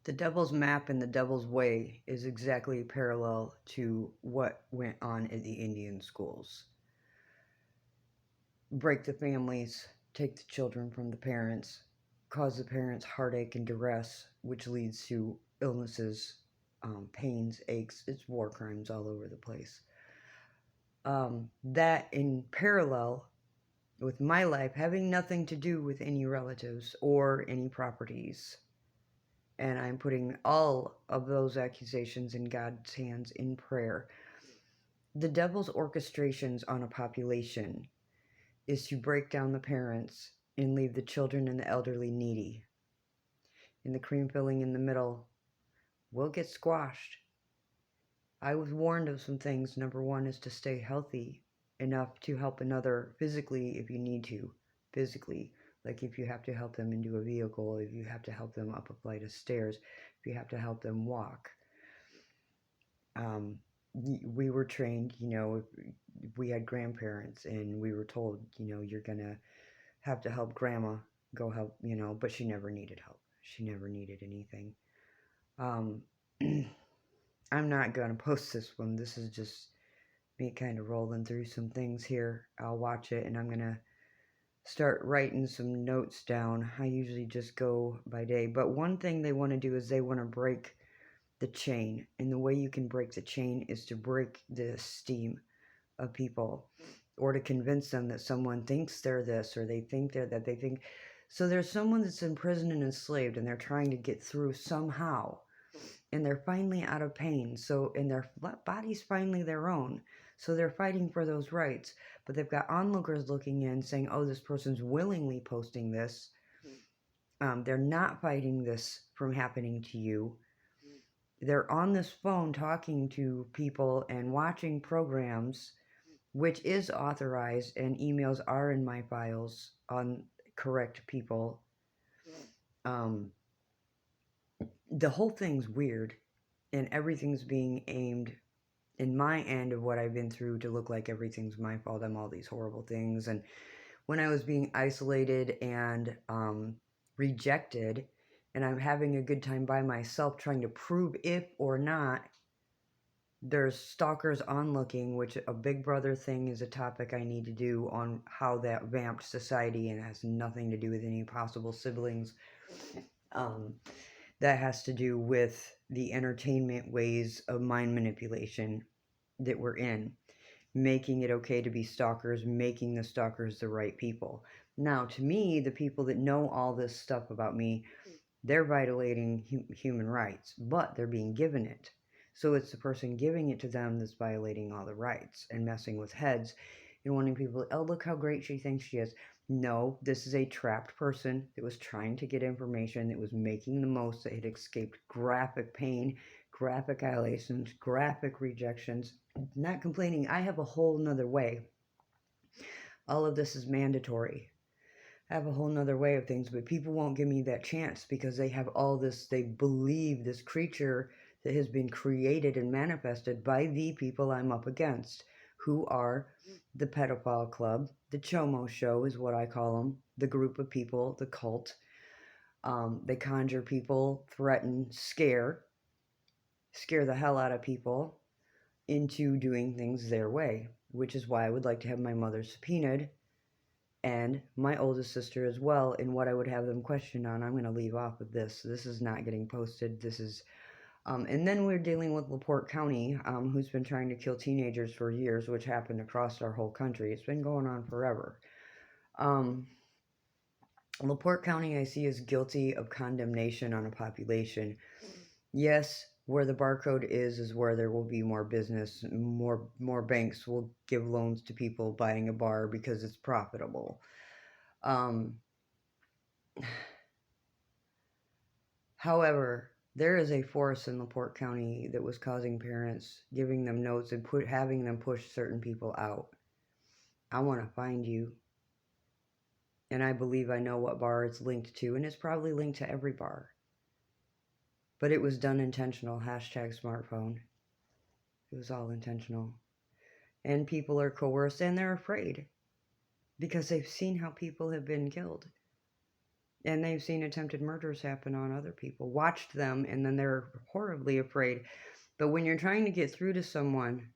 The Devil's Map and the Devil's Way is exactly parallel to what went on at the Indian schools. Break the families, take the children from the parents, cause the parents heartache and duress, which leads to illnesses, pains, aches. It's war crimes all over the place. That in parallel with my life having nothing to do with any relatives or any properties. And I'm putting all of those accusations in God's hands in prayer. The devil's orchestrations on a population is to break down the parents and leave the children and the elderly needy. And the cream filling in the middle will get squashed. I was warned of some things. Number one is to stay healthy enough to help another physically if you need to. Physically. Like if you have to help them into a vehicle, if you have to help them up a flight of stairs, if you have to help them walk. We were trained, we had grandparents and we were told, you're going to have to help grandma go help, but she never needed help. She never needed anything. Um, I'm not going to post this one. This is just me kind of rolling through some things here. I'll watch it and I'm going to start writing some notes down. I usually just go by day. But one thing they want to do is they want to break the chain. And the way you can break the chain is to break the esteem of people or to convince them that someone thinks they're this or they think they're that. They think so. There's someone that's in prison and enslaved and they're trying to get through somehow and they're finally out of pain. So, and their body's finally their own. So they're fighting for those rights. But they've got onlookers looking in saying, oh, this person's willingly posting this. They're not fighting this from happening to you. They're on this phone talking to people and watching programs, which is authorized, and emails are in my files on correct people. The whole thing's weird, and everything's being aimed in my end of what I've been through to look like everything's my fault. I'm all these horrible things. And when I was being isolated and rejected, and I'm having a good time by myself trying to prove if or not there's stalkers onlooking, which a Big Brother thing is a topic I need to do on how that vamped society and has nothing to do with any possible siblings. That has to do with the entertainment ways of mind manipulation that we're in, making it okay to be stalkers, making the stalkers the right people. Now, to me, the people that know all this stuff about me, they're violating human rights, but they're being given it. So it's the person giving it to them that's violating all the rights and messing with heads and wanting people, oh, look how great she thinks she is. No, this is a trapped person that was trying to get information, that was making the most, that had escaped graphic pain, graphic violations, graphic rejections. Not complaining. I have a whole nother way. All of this is mandatory. I have a whole nother way of things, but people won't give me that chance because they have all this, they believe this creature that has been created and manifested by the people I'm up against, who are the pedophile club, the Chomo show is what I call them, the group of people, the cult. They conjure people, threaten, scare the hell out of people into doing things their way, which is why I would like to have my mother subpoenaed and my oldest sister as well. And what I would have them questioned on, I'm going to leave off of this. This is not getting posted. This is, and then we're dealing with LaPorte County, who's been trying to kill teenagers for years, which happened across our whole country. It's been going on forever. LaPorte County, I see, is guilty of condemnation on a population. Yes, where the barcode is where there will be more business. More banks will give loans to people buying a bar because it's profitable. However, there is a force in LaPorte County that was causing parents, giving them notes and having them push certain people out. I want to find you. And I believe I know what bar it's linked to, and it's probably linked to every bar. But it was done intentional. #smartphone. It was all intentional. And people are coerced and they're afraid because they've seen how people have been killed. And they've seen attempted murders happen on other people, watched them, and then they're horribly afraid. But when you're trying to get through to someone,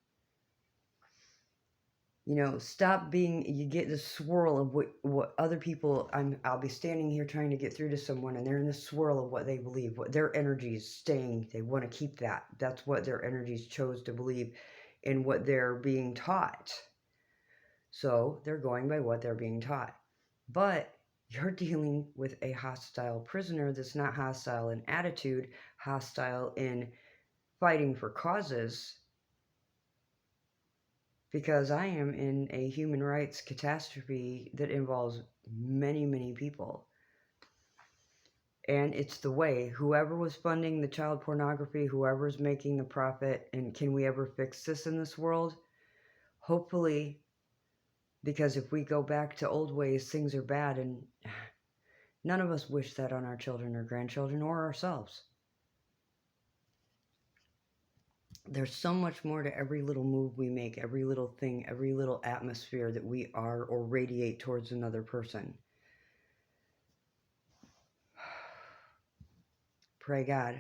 stop being, you get the swirl of what other people, I'll be standing here trying to get through to someone, and they're in the swirl of what they believe, what their energy is staying. They want to keep that. That's what their energies chose to believe in, what they're being taught. So they're going by what they're being taught. But you're dealing with a hostile prisoner that's not hostile in attitude, hostile in fighting for causes, because I am in a human rights catastrophe that involves many, many people. And it's the way, whoever was funding the child pornography, whoever's making the profit, and can we ever fix this in this world? Hopefully, because if we go back to old ways, things are bad, and none of us wish that on our children or grandchildren or ourselves. There's so much more to every little move we make, every little thing, every little atmosphere that we are or radiate towards another person. Pray God